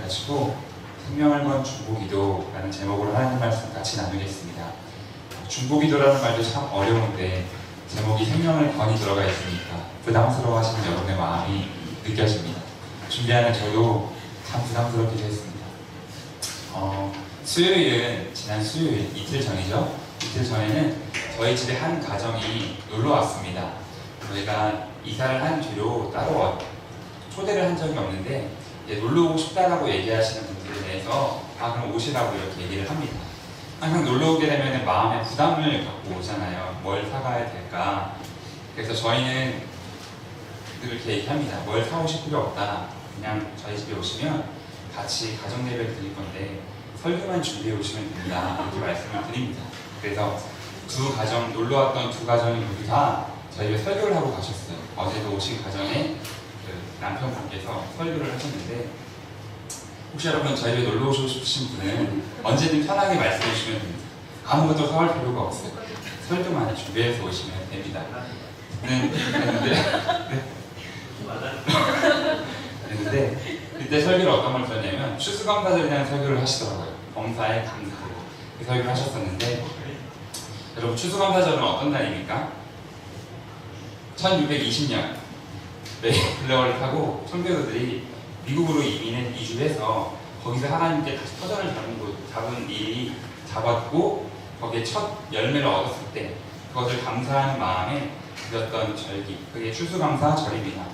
가지고 생명을 건 중보기도라는 제목으로 하나님 말씀 같이 나누겠습니다. 중보기도라는 말도 참 어려운데 제목이 생명을 건이 들어가 있으니까 부담스러워하시는 여러분의 마음이 느껴집니다. 준비하는 저도 참 부담스럽기도 했습니다. 수요일은 지난 수요일 이틀 전이죠. 이틀 전에는 저희 집에 한 가정이 놀러 왔습니다. 저희가 이사를 한 뒤로 따로 초대를 한 적이 없는데 놀러 오고 싶다라고 얘기하시는 분들에 대해서 그럼 오시라고 이렇게 얘기를 합니다. 항상 놀러 오게 되면 마음에 부담을 갖고 오잖아요. 뭘 사가야 될까? 그래서 저희는 이렇게 얘기합니다. 뭘 사오실 필요 없다. 그냥 저희 집에 오시면 같이 가정 예배를 드릴 건데 설교만 준비해 오시면 됩니다. 이렇게 말씀을 드립니다. 그래서 놀러 왔던 두 가정이 모두 다 저희 집에 설교를 하고 가셨어요. 어제도 오신 가정에 남편분께서 설교를 하셨는데 혹시 여러분 저희 집에 놀러 오시고 싶으신 분은 언제든 편하게 말씀해 주시면 됩니다. 아무것도 사올 필요가 없어요. 설교만 준비해서 오시면 됩니다. 그랬는데 그때 설교를 어떤 걸 들었냐면 추수감사절에 대한 설교를 하시더라고요. 범사에 감사하고 그 설교를 하셨었는데 여러분 추수감사절은 어떤 날입니까? 1620년 메이플레어를 타고 청교도들이 미국으로 이주해서 거기서 하나님께 다시 터전을 잡은 일이 잡았고 거기에 첫 열매를 얻었을 때 그것을 감사하는 마음에 드렸던 절기, 그게 추수감사절입니다.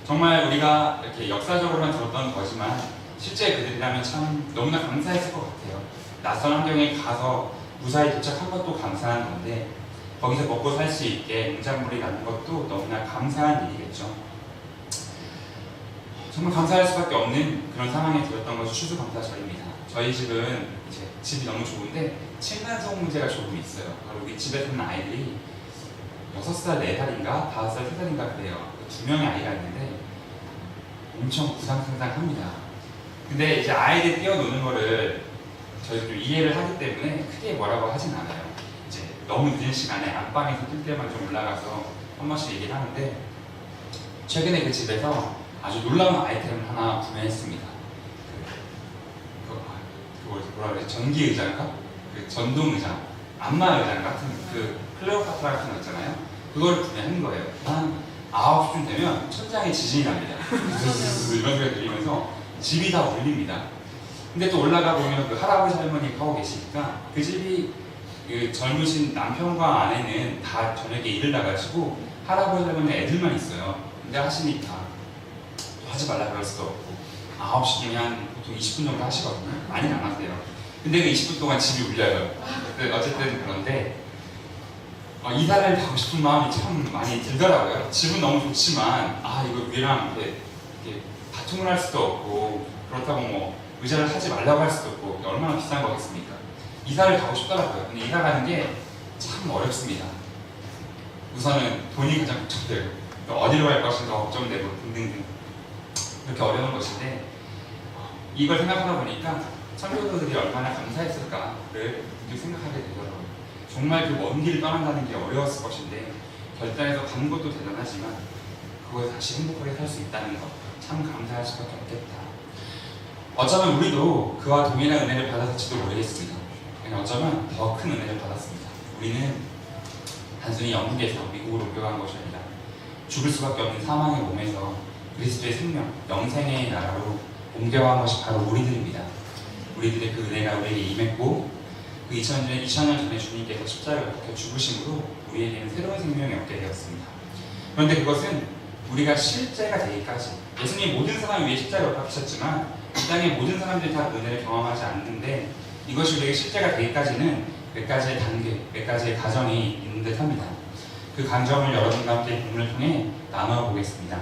정말 우리가 이렇게 역사적으로만 들었던 거지만 실제 그들이라면 참 너무나 감사했을 것 같아요. 낯선 환경에 가서 무사히 도착한 것도 감사한 건데 거기서 먹고 살 수 있게 농작물이 나는 것도 너무나 감사한 일이겠죠. 정말 감사할 수밖에 없는 그런 상황에 들었던 것이 추수감사절입니다. 저희 집은 이제 집이 너무 좋은데 층간소음 문제가 조금 있어요. 바로 우리 집에 사는 아이들이 6살, 4살인가 5살, 3살인가 그래요. 두 명의 아이가 있는데 엄청 구상승상합니다. 근데 이제 아이들 뛰어노는 거를 저희도 좀 이해를 하기 때문에 크게 뭐라고 하진 않아요. 이제 너무 늦은 시간에 안방에서 뛸 때만 좀 올라가서 한 번씩 얘기를 하는데 최근에 그 집에서 아주 놀라운 아이템을 하나 구매했습니다. 그걸 뭐라 그래? 전기 의자인가? 그 전동 의자, 안마 의자 같은 그 클레오파트라 같은 거 있잖아요. 그걸 구매한 거예요. 한 9시쯤 되면 천장에 지진이 납니다. 이런 소리가 들리면서 집이 다 울립니다. 근데 또 올라가 보면 그 할아버지 할머니가 하고 계시니까 그 집이 그 젊으신 남편과 아내는 다 저녁에 일을 나가시고 할아버지 할머니 애들만 있어요. 근데 하시니까 또 하지 말라 그럴 수도 없고 9시면 한 보통 20분 정도 하시거든요. 많이 안 하세요. 근데 그 20분 동안 집이 울려요. 어쨌든 그런데 이사를 가고 싶은 마음이 참 많이 들더라고요. 집은 너무 좋지만 이거 우리랑 이렇게 다툼을 할 수도 없고 그렇다고 뭐 의자를 하지 말라고 할 수도 없고 얼마나 비싼 거겠습니까? 이사를 가고 싶더라고요. 근데 이사 가는 게 참 어렵습니다. 우선은 돈이 가장 걱정되고 어디로 갈 것인가 걱정되고 등등등 그렇게 어려운 것인데 이걸 생각하다 보니까 청교도들이 얼마나 감사했을까를 생각하게 되더라고요. 정말 그 먼 길을 떠난다는 게 어려웠을 것인데 결단해서 가는 것도 대단하지만 그걸 다시 행복하게 살 수 있다는 것 참 감사할 수밖에 없겠다. 어쩌면 우리도 그와 동일한 은혜를 받았을지도 모르겠습니다. 어쩌면 더 큰 은혜를 받았습니다. 우리는 단순히 영국에서 미국으로 옮겨간 것이 아니라 죽을 수밖에 없는 사망의 몸에서 그리스도의 생명, 영생의 나라로 옮겨간 것이 바로 우리들입니다. 우리들의 그 은혜가 우리에게 임했고 그 2000년 전에 주님께서 십자가를 박혀 죽으심으로 우리에게는 새로운 생명이 얻게 되었습니다. 그런데 그것은 우리가 실제가 되기까지 예수님이 모든 사람을 위해 십자가를 박히셨지만 이 땅의 모든 사람들이 다 그 은혜를 경험하지 않는데 이것이 우리에게 실제가 되기까지는 몇 가지의 단계, 몇 가지의 과정이 있는 듯합니다. 그 과정을 여러분과 함께 본문을 통해 나눠보겠습니다.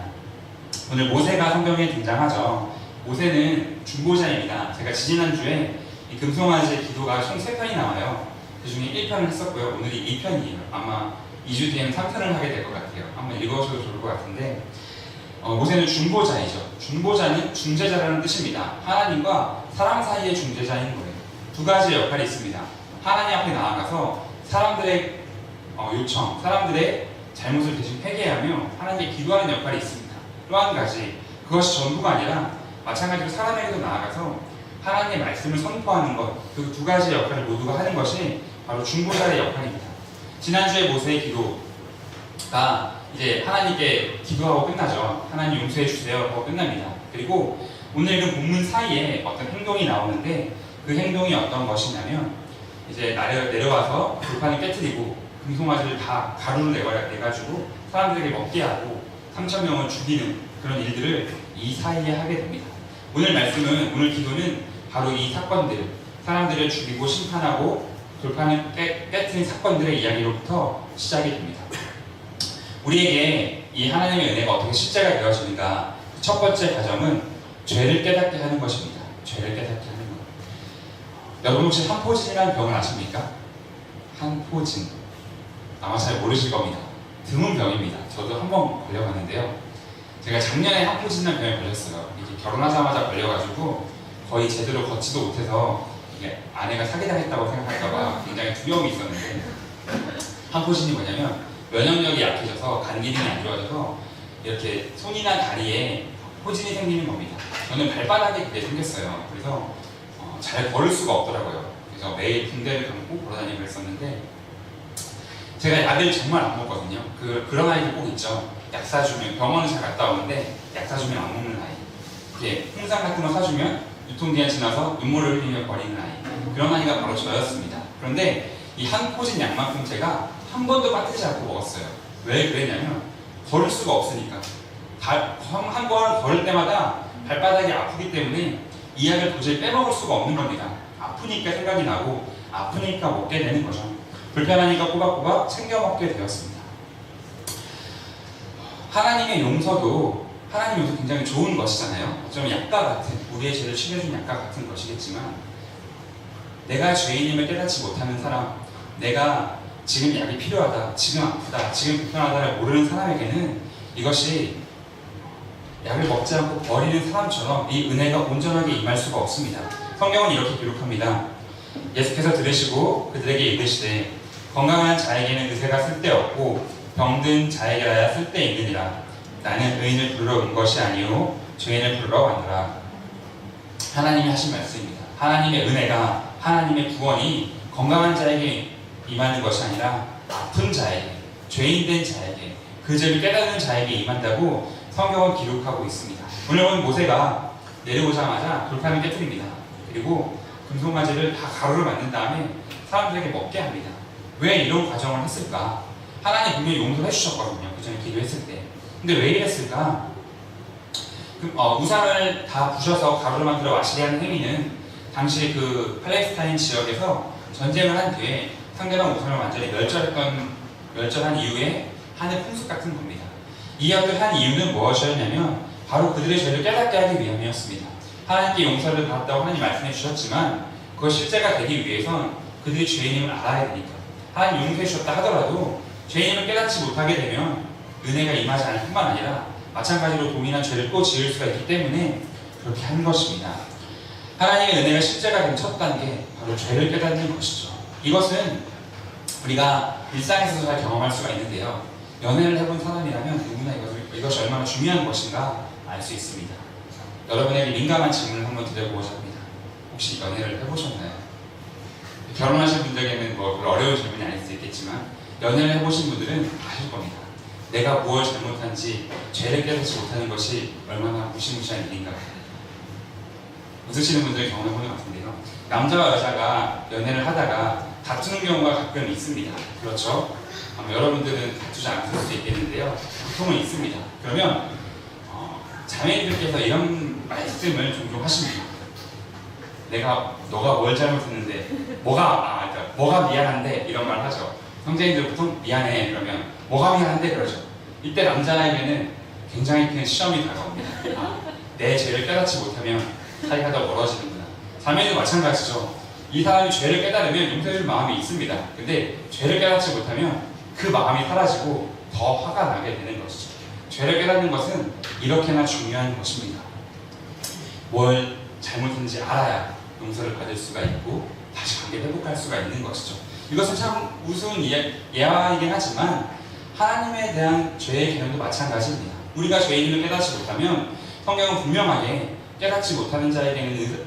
오늘 모세가 성경에 등장하죠. 모세는 중보자입니다. 제가 지지난주에 이 금송아지의 기도가 총 3편이 나와요. 그 중에 1편을 했었고요. 오늘이 2편이에요. 아마 2주 뒤에는 3편을 하게 될 것 같아요. 한번 읽어주셔도 좋을 것 같은데 모세는 중보자이죠. 중보자는 중재자라는 뜻입니다. 하나님과 사람 사이의 중재자인 거예요. 두 가지의 역할이 있습니다. 하나님 앞에 나아가서 사람들의 요청, 사람들의 잘못을 대신 회개하며 하나님께 기도하는 역할이 있습니다. 또 한 가지, 그것이 전부가 아니라 마찬가지로 사람에게도 나아가서 하나님의 말씀을 선포하는 것, 그 두 가지 역할을 모두가 하는 것이 바로 중보자의 역할입니다. 지난주에 모세의 기도가 이제 하나님께 기도하고 끝나죠. 하나님 용서해 주세요 하고 끝납니다. 그리고 오늘 그 본문 사이에 어떤 행동이 나오는데 그 행동이 어떤 것이냐면 이제 내려와서 돌판을 깨뜨리고 금송아지를 다 가루를 내가지고 사람들에게 먹게 하고 3,000명을 죽이는 그런 일들을 이 사이에 하게 됩니다. 오늘 기도는 바로 이 사건들, 사람들을 죽이고 심판하고 돌판을 깨뜨린 사건들의 이야기로부터 시작이 됩니다. 우리에게 이 하나님의 은혜가 어떻게 실제가 되어지는가? 첫 번째 과정은 죄를 깨닫게 하는 것입니다. 죄를 깨닫게 하는 것. 여러분 혹시 한포진이라는 병을 아십니까? 한포진. 아마 잘 모르실 겁니다. 드문 병입니다. 저도 한번 걸려봤는데요. 제가 작년에 한포진이라는 병에 걸렸어요. 이게 결혼하자마자 걸려가지고 거의 제대로 걷지도 못해서 이게 아내가 사기당했다고 생각할까봐 굉장히 두려움이 있었는데 한포진이 뭐냐면 면역력이 약해져서 간 기능이 안 좋아져서 이렇게 손이나 다리에 포진이 생기는 겁니다. 저는 발바닥에 그게 생겼어요. 그래서 잘 걸을 수가 없더라고요. 그래서 매일 붕대를 감고 걸어다니고 했었는데 제가 약을 정말 안 먹거든요. 그런 아이들 꼭 있죠. 약 사주면 병원을 잘 갔다 오는데 약 사주면 안 먹는 아이. 이렇게 홍삼 같은 거 사주면 유통기한 지나서 눈물을 흘리며 버리는 아이. 그런 아이가 바로 저였습니다. 그런데 이 한 포진 약만큼 제가 한 번도 빠뜨리지 않고 먹었어요. 왜 그랬냐면 걸을 수가 없으니까. 한 번 걸을 때마다 발바닥이 아프기 때문에 이 약을 도저히 빼먹을 수가 없는 겁니다. 아프니까 생각이 나고 아프니까 먹게 되는 거죠. 불편하니까 꼬박꼬박 챙겨 먹게 되었습니다. 하나님의 용서도 굉장히 좋은 것이잖아요. 어쩌면 약과 같은, 우리의 죄를 치료해준 약과 같은 것이겠지만 내가 죄인임을 깨닫지 못하는 사람, 내가 지금 약이 필요하다, 지금 아프다, 지금 불편하다를 모르는 사람에게는 이것이 약을 먹지 않고 버리는 사람처럼 이 은혜가 온전하게 임할 수가 없습니다. 성경은 이렇게 기록합니다. 예수께서 들으시고 그들에게 이르시되 건강한 자에게는 의사가 쓸데없고 병든 자에게라야 쓸데있느니라. 나는 의인을 부르러 온 것이 아니요 죄인을 부르러 왔노라. 하나님이 하신 말씀입니다. 하나님의 은혜가, 하나님의 구원이 건강한 자에게 임하는 것이 아니라 아픈 자에게, 죄인된 자에게, 그 죄를 깨닫는 자에게 임한다고 성경은 기록하고 있습니다. 오늘 본 모세가 내려오자마자 돌판을 깨뜨립니다. 그리고 금송아지를 다 가루를 만든 다음에 사람들에게 먹게 합니다. 왜 이런 과정을 했을까? 하나님 분명히 용서를 해주셨거든요. 그 전에 기도했을 때. 근데 왜 이랬을까? 우상을 다 부셔서 가루를 만들어 마시게 하는 행위는 당시 그 팔레스타인 지역에서 전쟁을 한 뒤에 상대방 우상을 완전히 멸절한 이후에 하는 풍습 같은 겁니다. 이 약을 한 이유는 무엇이었냐면 바로 그들의 죄를 깨닫게 하기 위함이었습니다. 하나님께 용서를 받았다고 하나님 말씀해 주셨지만 그것이 실제가 되기 위해선 그들이 죄인임을 알아야 되니까. 하나님 용서해 주셨다 하더라도 죄인임을 깨닫지 못하게 되면 은혜가 임하지 않을 뿐만 아니라 마찬가지로 동일한 죄를 또 지을 수가 있기 때문에 그렇게 한 것입니다. 하나님의 은혜가 실제가 된 첫 단계, 바로 죄를 깨닫는 것이죠. 이것은 우리가 일상에서도 잘 경험할 수가 있는데요. 연애를 해본 사람이라면 누구나 이것이 얼마나 중요한 것인가 알 수 있습니다. 여러분에게 민감한 질문을 한번 드려보고자 합니다. 혹시 연애를 해보셨나요? 결혼하신 분들에게는 어려운 질문이 아닐 수 있겠지만 연애를 해보신 분들은 아실 겁니다. 내가 무엇을 잘못한지 죄를 깨닫지 못하는 것이 얼마나 무시무시한 일인가. 웃으시는 분들이 경험해보는 것 같은데요. 남자와 여자가 연애를 하다가 다투는 경우가 가끔 있습니다. 그렇죠? 여러분들은 다투지 않을 수도 있겠는데요. 보통은 있습니다. 그러면 자매님들께서 이런 말씀을 종종 하십니다. 너가 뭘 잘못했는데 뭐가 미안한데 이런 말 하죠. 형제님들 보통 미안해 그러면 뭐가 미안한데 그러죠. 이때 남자에게는 굉장히 큰 시험이 다가옵니다. 내 죄를 깨닫지 못하면 사이가 더 멀어지는구나. 자매도 마찬가지죠. 이 사람이 죄를 깨달으면 용서해줄 마음이 있습니다. 근데 죄를 깨닫지 못하면 그 마음이 사라지고 더 화가 나게 되는 것이죠. 죄를 깨닫는 것은 이렇게나 중요한 것입니다. 뭘 잘못했는지 알아야 용서를 받을 수가 있고 다시 관계를 회복할 수가 있는 것이죠. 이것은 참 우스운 예화이긴 하지만 하나님에 대한 죄의 개념도 마찬가지입니다. 우리가 죄인임을 깨닫지 못하면 성경은 분명하게 깨닫지 못하는 자에게는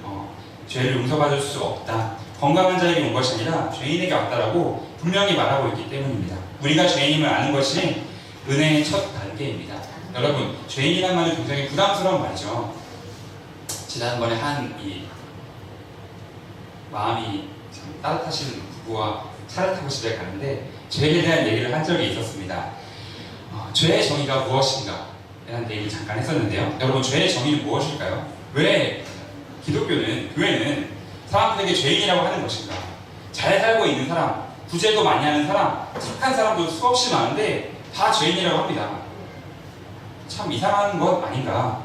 죄를 용서받을 수 없다. 건강한 자에게 온 것이 아니라 죄인에게 왔다라고 분명히 말하고 있기 때문입니다. 우리가 죄인임을 아는 것이 은혜의 첫 단계입니다. 여러분, 죄인이란 말은 굉장히 부담스러운 말이죠. 지난번에 이 마음이 참 따뜻하신 부부와 차를 타고 집에 가는데 죄에 대한 얘기를 한 적이 있었습니다. 죄의 정의가 무엇인가? 라는 얘기를 잠깐 했었는데요. 여러분, 죄의 정의는 무엇일까요? 왜 기독교는, 교회는 사람들에게 죄인이라고 하는 것인가? 잘 살고 있는 사람, 구제도 많이 하는 사람, 착한 사람도 수없이 많은데 다 죄인이라고 합니다. 참 이상한 것 아닌가?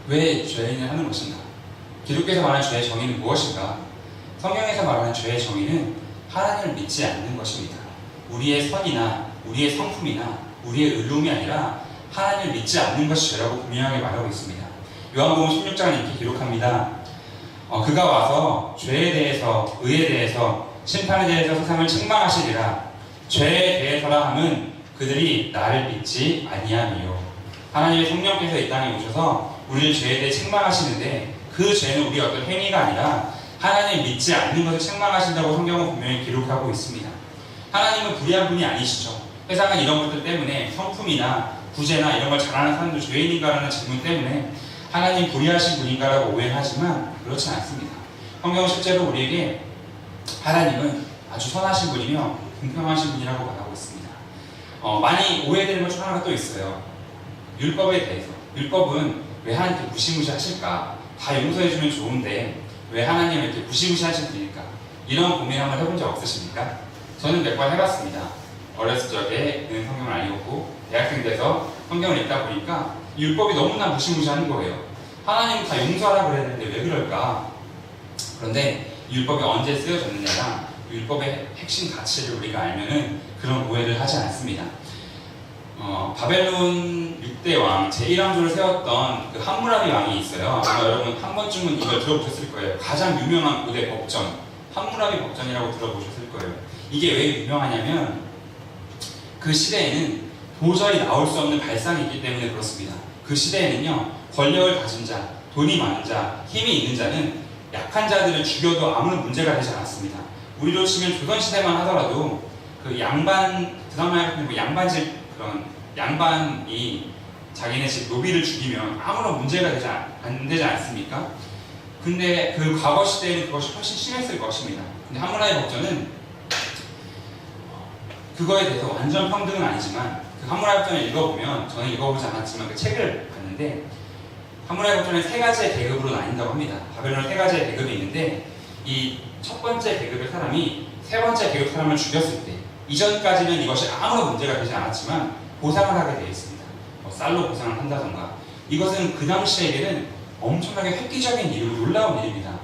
왜 죄인을 하는 것인가? 기독교에서 말하는 죄의 정의는 무엇인가? 성경에서 말하는 죄의 정의는 하나님을 믿지 않는 것입니다. 우리의 선이나 우리의 성품이나 우리의 의로움이 아니라 하나님을 믿지 않는 것이 죄라고 분명하게 말하고 있습니다. 요한복음 16장은 이렇게 기록합니다. 그가 와서 죄에 대해서, 의에 대해서, 심판에 대해서 세상을 책망하시리라. 죄에 대해서라 함은 그들이 나를 믿지 아니함이요. 하나님의 성령께서 이 땅에 오셔서 우리를 죄에 대해 책망하시는데 그 죄는 우리의 어떤 행위가 아니라 하나님을 믿지 않는 것을 책망하신다고 성경은 분명히 기록하고 있습니다. 하나님은 불의한 분이 아니시죠. 세상은 이런 것들 때문에 성품이나 구제나 이런 걸 잘하는 사람도 죄인인가라는 질문 때문에 하나님 불의하신 분인가라고 오해하지만 그렇지 않습니다. 성경은 실제로 우리에게 하나님은 아주 선하신 분이며 공평하신 분이라고 말하고 있습니다. 많이 오해되는 것 중 하나가 또 있어요. 율법에 대해서. 율법은 왜 하나님께 무시무시하실까? 다 용서해주면 좋은데 왜 하나님은 이렇게 무시무시하신 분일까? 이런 고민 한번 해본 적 없으십니까? 저는 몇 번 해봤습니다. 어렸을 적에는 성경을 안 읽었고 대학생 돼서 성경을 읽다 보니까 율법이 너무나 무시무시한 거예요. 하나님 다 용서하라 그래야 되는데 왜 그럴까? 그런데 율법이 언제 쓰여졌느냐가 율법의 핵심 가치를 우리가 알면은 그런 오해를 하지 않습니다. 바벨론 6대 왕 제1왕조를 세웠던 그 함무라비 왕이 있어요. 아마 여러분 한 번쯤은 이걸 들어보셨을 거예요. 가장 유명한 고대 법전, 함무라비 법전이라고 들어보셨을 거예요. 이게 왜 유명하냐면 그 시대에는 도저히 나올 수 없는 발상이 있기 때문에 그렇습니다. 그 시대에는요, 권력을 가진 자, 돈이 많은 자, 힘이 있는 자는 약한 자들을 죽여도 아무런 문제가 되지 않았습니다. 우리로 치면 조선시대만 하더라도 그 양반, 드라마에 보면 양반집 그런 양반이 자기네 집 노비를 죽이면 아무런 문제가 안 되지 않습니까? 근데 그 과거 시대에는 그것이 훨씬 심했을 것입니다. 근데 함무라비 법전은 그거에 대해서 완전 평등은 아니지만 그 함무라비 법전을 읽어보면, 저는 읽어보지 않았지만 그 책을 봤는데 함무라비 법전은 세 가지의 계급으로 나뉜다고 합니다. 바벨론에 세 가지의 계급이 있는데 이 첫 번째 계급의 사람이 세 번째 계급 사람을 죽였을 때 이전까지는 이것이 아무런 문제가 되지 않았지만 보상을 하게 되어 있습니다. 쌀로 보상을 한다던가. 이것은 그 당시에게는 엄청나게 획기적인 일이고 놀라운 일입니다.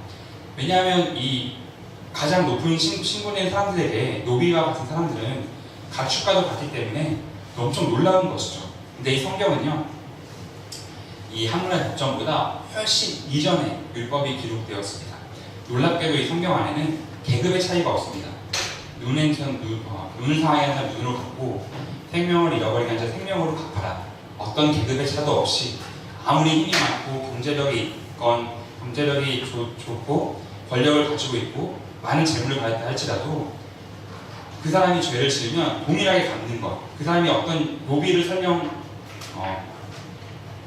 왜냐하면 이 가장 높은 신분의 사람들에게 노비와 같은 사람들은 가축과도 같기 때문에 엄청 놀라운 것이죠. 근데 이 성경은요, 이 함무라비 법전보다 훨씬 이전에 율법이 기록되었습니다. 놀랍게도 이 성경 안에는 계급의 차이가 없습니다. 눈을 상하게 한 자 눈으로 갚고 생명을 잃어버리게 한 자 생명으로 갚아라. 어떤 계급의 차도 없이 아무리 힘이 많고 경제력이 좋고 권력을 가지고 있고 많은 재물을 가졌다 할지라도 그 사람이 죄를 지으면 동일하게 갚는 것. 그 사람이 어떤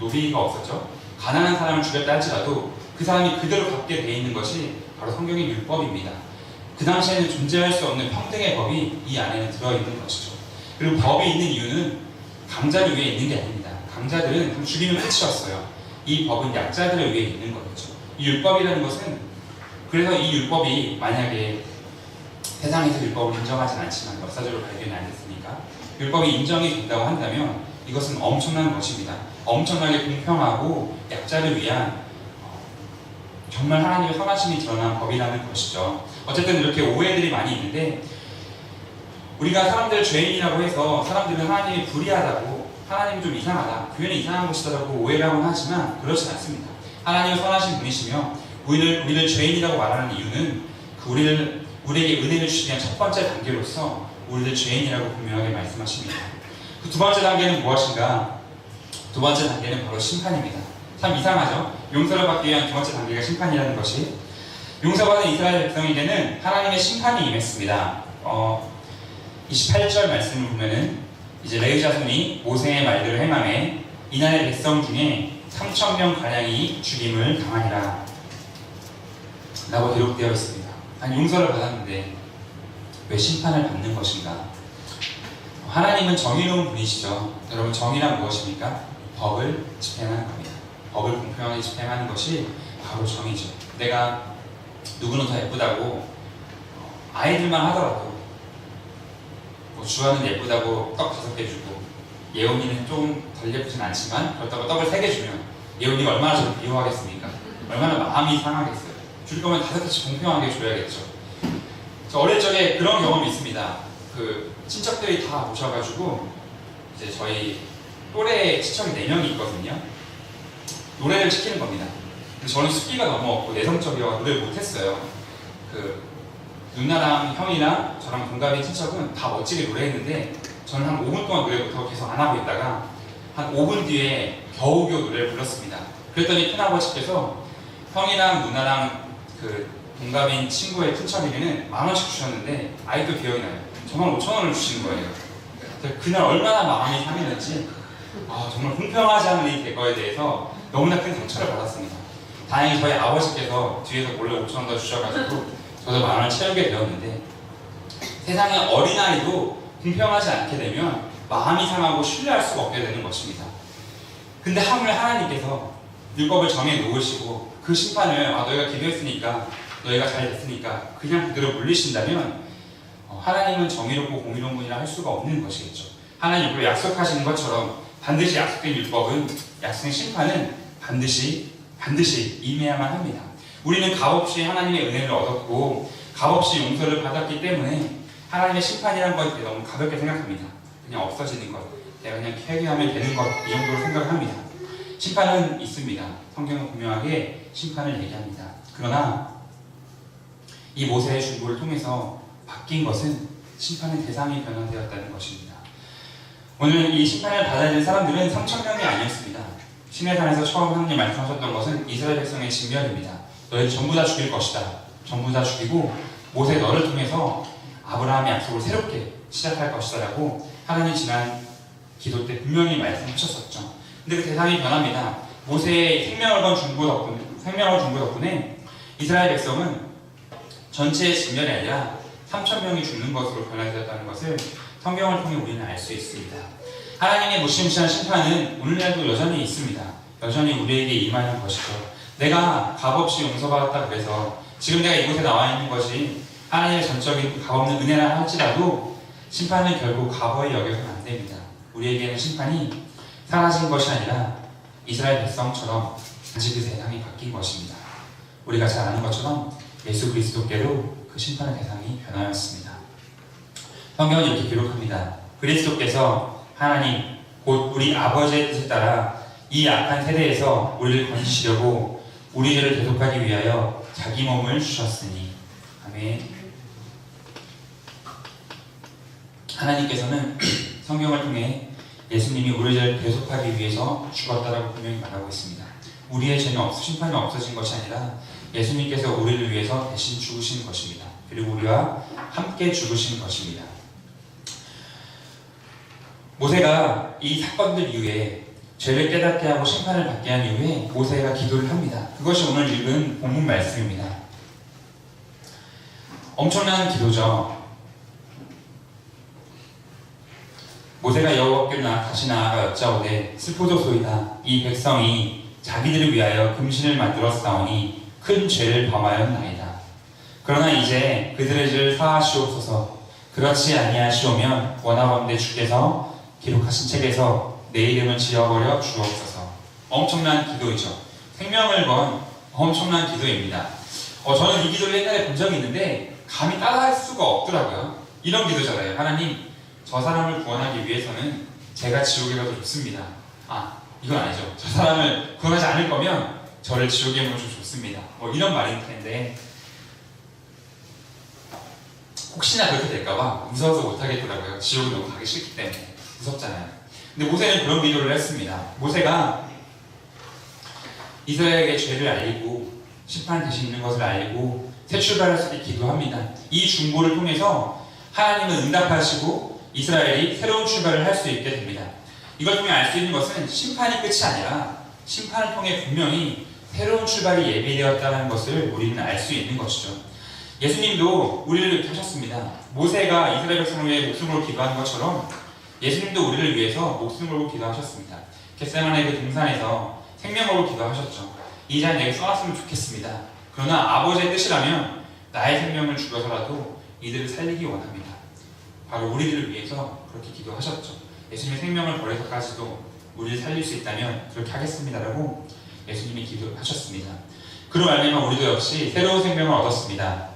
노비가 없었죠. 가난한 사람을 죽였다 할지라도 그 사람이 그대로 갚게 돼 있는 것이 바로 성경의 율법입니다. 그 당시에는 존재할 수 없는 평등의 법이 이 안에는 들어있는 것이죠. 그리고 법이 있는 이유는 강자를 위해 있는 게 아닙니다. 강자들은 죽이면 끝이었어요. 이 법은 약자들을 위해 있는 거겠죠. 이 율법이라는 것은, 그래서 이 율법이 만약에 세상에서 율법을 인정하진 않지만 역사적으로 발견이 안 됐으니까 율법이 인정이 된다고 한다면 이것은 엄청난 것입니다. 엄청나게 공평하고 약자를 위한 정말 하나님의 선하심이 드러난 법이라는 것이죠. 어쨌든 이렇게 오해들이 많이 있는데, 우리가 사람들을 죄인이라고 해서 사람들은 하나님이 불의하다고, 하나님이 좀 이상하다, 교회는 이상한 것이다라고 오해를 하곤 하지만 그렇지 않습니다. 하나님은 선하신 분이시며 우리를 죄인이라고 말하는 이유는 우리에게 은혜를 주시기 위한 첫 번째 단계로서 우리를 죄인이라고 분명하게 말씀하십니다. 그 두 번째 단계는 무엇인가? 두 번째 단계는 바로 심판입니다. 참 이상하죠? 용서를 받기 위한 두 번째 단계가 심판이라는 것이. 용서받은 이스라엘 백성에게는 하나님의 심판이 임했습니다. 28절 말씀을 보면은 이제 레위 자손이 모세의 말대로 행함에 이날의 백성 중에 3,000명 가량이 죽임을 당하니라 라고 기록되어 있습니다. 아니, 용서를 받았는데 왜 심판을 받는 것인가? 하나님은 정의로운 분이시죠. 여러분, 정의란 무엇입니까? 법을 집행하는 겁니다. 법을 공평하게 집행하는 것이 바로 정의죠. 내가 누구는 더 예쁘다고 아이들만 하더라도 뭐 주아는 예쁘다고 떡 5개 주고 예원이는 좀 덜 예쁘진 않지만 그렇다고 떡을 3개 주면 예원이가 얼마나 저를 미워하겠습니까? 얼마나 마음이 상하겠어요. 줄 거면 5개씩 공평하게 줘야겠죠. 저 어릴 적에 그런 경험이 있습니다. 그 친척들이 다 오셔가지고 이제 저희 또래 친척이 4명이 있거든요. 노래를 시키는 겁니다. 근데 저는 숫기가 너무 없고 내성적이어서 노래를 못했어요. 그 누나랑 형이랑 저랑 동갑인 친척은 다 멋지게 노래했는데 저는 한 5분 동안 노래 못하고 계속 안 하고 있다가 한 5분 뒤에 겨우겨우 노래를 불렀습니다. 그랬더니 큰아버지께서 형이랑 누나랑 그 동갑인 친구의 큰처리는 10,000원씩 주셨는데 아직도 기억이 나요. 저만 5,000원을 주시는 거예요. 그날 얼마나 마음이 상했는지 정말 공평하지 않은 이 대거에 대해서 너무나 큰 상처를 받았습니다. 다행히 저희 아버지께서 뒤에서 몰래 5,000원 더 주셔가지고 저도 마음을 채우게 되었는데, 세상의 어린아이도 공평하지 않게 되면 마음이 상하고 신뢰할 수가 없게 되는 것입니다. 근데 하물 하나님께서 율법을 정해 놓으시고 그 심판을 너희가 기도했으니까, 너희가 잘 됐으니까 그냥 그대로 물리신다면 하나님은 정의롭고 공의로운 분이라 할 수가 없는 것이겠죠. 하나님 율법에 약속하신 것처럼 반드시 약속된 율법은, 약속된 심판은 반드시 임해야만 합니다. 우리는 값없이 하나님의 은혜를 얻었고 값없이 용서를 받았기 때문에 하나님의 심판이라는 것에 너무 가볍게 생각합니다. 그냥 없어지는 것, 내가 그냥 회개하면 되는 것, 이 정도로 생각을 합니다. 심판은 있습니다. 성경은 분명하게 심판을 얘기합니다. 그러나 이 모세의 중보를 통해서 바뀐 것은 심판의 대상이 변화되었다는 것입니다. 오늘 이 심판을 받아야 될 사람들은 3,000명이 아니었습니다. 시내산에서 처음 하나님 말씀하셨던 것은 이스라엘 백성의 진멸입니다. 너희 전부 다 죽일 것이다. 전부 다 죽이고 모세 너를 통해서 아브라함의 약속을 새롭게 시작할 것이다 라고 하나님 지난 기도 때 분명히 말씀하셨었죠. 근데 그 대상이 변합니다. 모세의 생명을 건 중보 덕분에 이스라엘 백성은 전체의 진멸이 아니라 3,000명이 죽는 것으로 변화되었다는 것을 성경을 통해 우리는 알 수 있습니다. 하나님의 무시무시한 심판은 오늘날도 여전히 있습니다. 여전히 우리에게 임하는 것이죠. 내가 값없이 용서받았다 그래서 지금 내가 이곳에 나와 있는 것이 하나님의 전적인 값없는 은혜라 할지라도 심판은 결국 값어이 여겨서는 안 됩니다. 우리에게는 심판이 사라진 것이 아니라 이스라엘 백성처럼 다시 그 대상이 바뀐 것입니다. 우리가 잘 아는 것처럼 예수 그리스도께로 그 심판의 대상이 변하였습니다. 성경은 이렇게 기록합니다. 그리스도께서 하나님 곧 우리 아버지의 뜻에 따라 이 악한 세대에서 우리를 건지시려고 우리 죄를 대속하기 위하여 자기 몸을 주셨으니. 아멘. 하나님께서는 성경을 통해 예수님이 우리 죄를 대속하기 위해서 죽었다라고 분명히 말하고 있습니다. 우리의 죄는 심판이 없어진 것이 아니라 예수님께서 우리를 위해서 대신 죽으신 것입니다. 그리고 우리와 함께 죽으신 것입니다. 모세가 이 사건들 이후에 죄를 깨닫게 하고 심판을 받게 한 이후에 모세가 기도를 합니다. 그것이 오늘 읽은 본문 말씀입니다. 엄청난 기도죠. 모세가 여호와께로 다시 나아가 여짜오되 슬프도소이다. 이 백성이 자기들을 위하여 금신을 만들어 싸우니 큰 죄를 범하였나이다. 그러나 이제 그들의 죄를 사하시옵소서. 그렇지 아니하시오면 원하건대 주께서 기록하신 책에서 내 이름을 지워버려 주옵소서. 엄청난 기도이죠. 생명을 건 엄청난 기도입니다. 저는 이 기도를 옛날에 본 적이 있는데 감히 따라할 수가 없더라고요. 이런 기도잖아요. 하나님, 저 사람을 구원하기 위해서는 제가 지옥에 가도 좋습니다. 이건 아니죠. 저 사람을 구원하지 않을 거면 저를 지옥에 보내줘 좋습니다. 이런 말일 텐데 혹시나 그렇게 될까봐 무서워서 못하겠더라고요. 지옥에 너무 가기 싫기 때문에. 무섭잖아요. 근데 모세는 그런 기도를 했습니다. 모세가 이스라엘에게 죄를 알리고 심판 대신 있는 것을 알리고 새 출발할 수 있게 기도합니다. 이 중보를 통해서 하나님은 응답하시고 이스라엘이 새로운 출발을 할 수 있게 됩니다. 이걸 통해 알 수 있는 것은 심판이 끝이 아니라 심판을 통해 분명히 새로운 출발이 예비되었다는 것을 우리는 알 수 있는 것이죠. 예수님도 우리를 이렇게 하셨습니다. 모세가 이스라엘 백성을 위해 목숨 걸고 기도한 것처럼 예수님도 우리를 위해서 목숨 걸고 기도하셨습니다. 겟세마네 그 동산에서 생명 걸고 기도하셨죠. 이 잔 내게 써놨으면 좋겠습니다. 그러나 아버지의 뜻이라면 나의 생명을 죽여서라도 이들을 살리기 원합니다. 바로 우리들을 위해서 그렇게 기도하셨죠. 예수님의 생명을 버려서까지도 우리를 살릴 수 있다면 그렇게 하겠습니다라고 예수님이 기도하셨습니다. 그로 말미암아 우리도 역시 새로운 생명을 얻었습니다.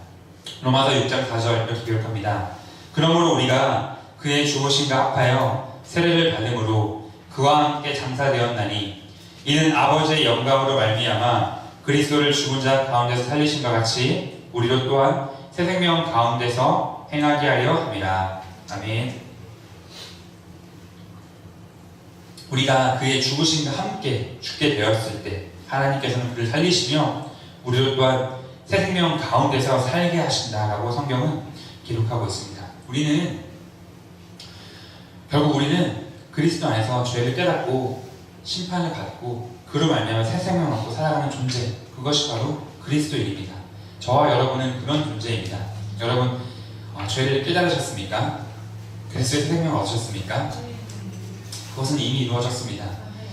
로마서 6장 4절 이렇게 기록합니다. 그러므로 우리가 그의 죽으심과 합하여 세례를 받음으로 그와 함께 장사되었나니 이는 아버지의 영광으로 말미암아 그리스도를 죽은 자 가운데서 살리심과 같이 우리로 또한 새 생명 가운데서 행하게 하려 함이라. 아멘. 우리가 그의 죽으심과 함께 죽게 되었을 때 하나님께서는 그를 살리시며 우리로 또한 새 생명 가운데서 살게 하신다라고 성경은 기록하고 있습니다. 결국 우리는 그리스도 안에서 죄를 깨닫고 심판을 받고 그로 말미암아 새 생명을 얻고 살아가는 존재, 그것이 바로 그리스도인입니다. 저와 여러분은 그런 존재입니다. 여러분 죄를 깨달으셨습니까? 그리스도의 새 생명을 얻으셨습니까? 그것은 이미 이루어졌습니다.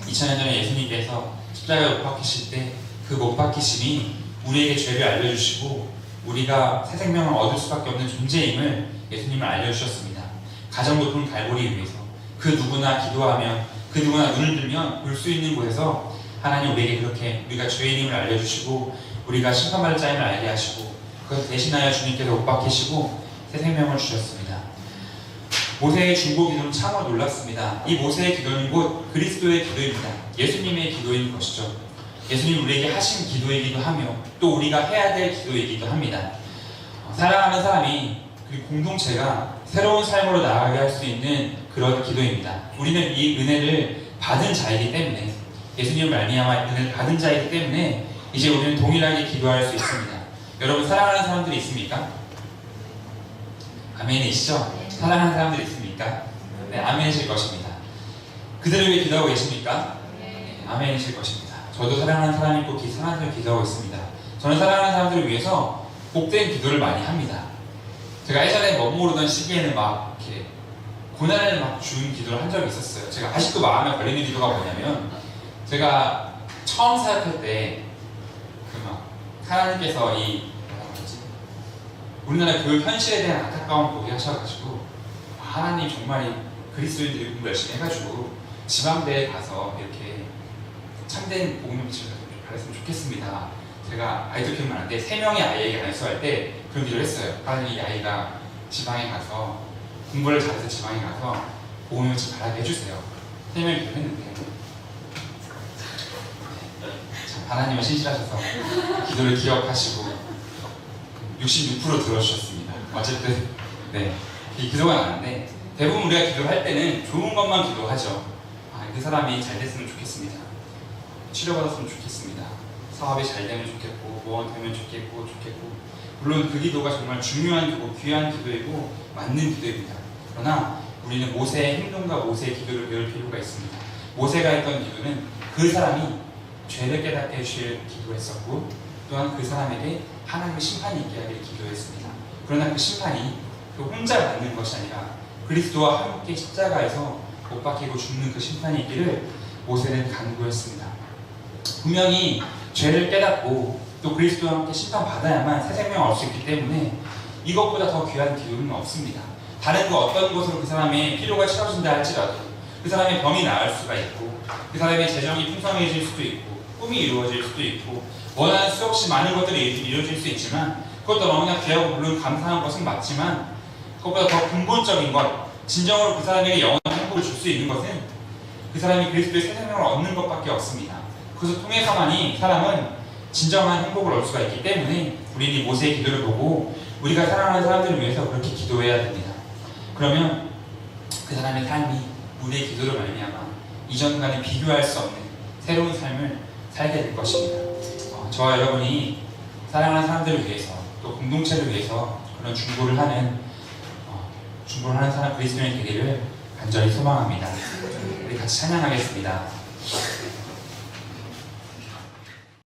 2000년 전에 예수님께서 십자가에 못 박히실 때 그 못 박히심이 우리에게 죄를 알려주시고 우리가 새 생명을 얻을 수밖에 없는 존재임을 예수님은 알려주셨습니다. 가장 높은 갈보리 위에서 그 누구나 기도하면 그 누구나 눈을 들면 볼 수 있는 곳에서 하나님 우리에게 그렇게 우리가 죄인임을 알려주시고 우리가 심판받을 자임을 알게 하시고 그것 대신하여 주님께서 못 박히시고 새 생명을 주셨습니다. 모세의 중보 기도는 참으로 놀랍습니다. 이 모세의 기도는 곧 그리스도의 기도입니다. 예수님의 기도인 것이죠. 예수님 우리에게 하신 기도이기도 하며 또 우리가 해야 될 기도이기도 합니다. 사랑하는 사람이 그리고 공동체가 새로운 삶으로 나아가게 할 수 있는 그런 기도입니다. 우리는 이 은혜를 받은 자이기 때문에 예수님을 말미암아 은혜를 받은 자이기 때문에 이제 우리는 동일하게 기도할 수 있습니다. 여러분 사랑하는 사람들이 있습니까? 아멘이시죠? 사랑하는 사람들이 있습니까? 네, 아멘이실 것입니다. 그들을 위해 기도하고 계십니까? 네, 아멘이실 것입니다. 저도 사랑하는 사람이 있고 사랑하는 사람을 기도하고 있습니다. 저는 사랑하는 사람들을 위해서 복된 기도를 많이 합니다. 제가 예전에 모르던 시기에는 막 이렇게 고난을 막 주는 기도를 한 적이 있었어요. 제가 아직도 마음에 걸리는 기도가 뭐냐면 제가 처음 사역할 때 하나님께서 우리나라 교육 현실에 대한 안타까운 보게 하셔가지고 하나님 정말 그리스도인들이 공부 열심히 해가지고 지방대에 가서 이렇게 참된 복음을 가르쳤으면 좋겠습니다. 제가 아이들 기억 나는데 3명의 아이에게 안수할 때 그런 기도를 했어요. 하나님 이 아이가 지방에 가서 공부를 잘해서 지방에 가서 복음을 좀 바라게 해주세요. 3명이 기도를 했는데 참 하나님은 신실하셔서 기도를 기억하시고 66% 들어주셨습니다. 어쨌든 이 기도가 나는데 대부분 우리가 기도를 할 때는 좋은 것만 기도하죠. 그 사람이 잘 됐으면 좋겠습니다. 치료받았으면 좋겠습니다. 사업이 잘 되면 좋겠고 뭐가 되면 좋겠고 물론 그 기도가 정말 중요한 기도, 귀한 기도이고 맞는 기도입니다. 그러나 우리는 모세의 행동과 모세의 기도를 배울 필요가 있습니다. 모세가 했던 기도는 그 사람이 죄를 깨닫게 해주실 기도했었고 또한 그 사람에게 하나님의 심판이 있게 하기를 기도했습니다. 그러나 그 심판이 그 혼자 받는 것이 아니라 그리스도와 함께 십자가에서 못 박히고 죽는 그 심판이 있기를 모세는 간구했습니다. 분명히 죄를 깨닫고 또 그리스도와 함께 심판받아야만 새 생명을 얻을 수 있기 때문에 이것보다 더 귀한 기도는 없습니다. 다른 어떤 것으로 그 사람의 필요가 채워진다 할지라도 그 사람의 병이 나을 수가 있고 그 사람의 재정이 풍성해질 수도 있고 꿈이 이루어질 수도 있고 원하는 수없이 많은 것들이 이루어질 수 있지만 그것도 너무나 귀하고 물론 감사한 것은 맞지만 그것보다 더 근본적인 것 진정으로 그 사람에게 영원한 행복을 줄 수 있는 것은 그 사람이 그리스도의 새 생명을 얻는 것밖에 없습니다. 그것을 통해서만이 사람은 진정한 행복을 얻을 수가 있기 때문에 우리는 이 모세의 기도를 보고 우리가 사랑하는 사람들을 위해서 그렇게 기도해야 됩니다. 그러면 그 사람의 삶이 우리의 기도를 말미암아 이전과는 비교할 수 없는 새로운 삶을 살게 될 것입니다. 저와 여러분이 사랑하는 사람들을 위해서 또 공동체를 위해서 그런 중보를 하는 사람 그리스도인이 되기를 간절히 소망합니다. 우리 같이 찬양하겠습니다.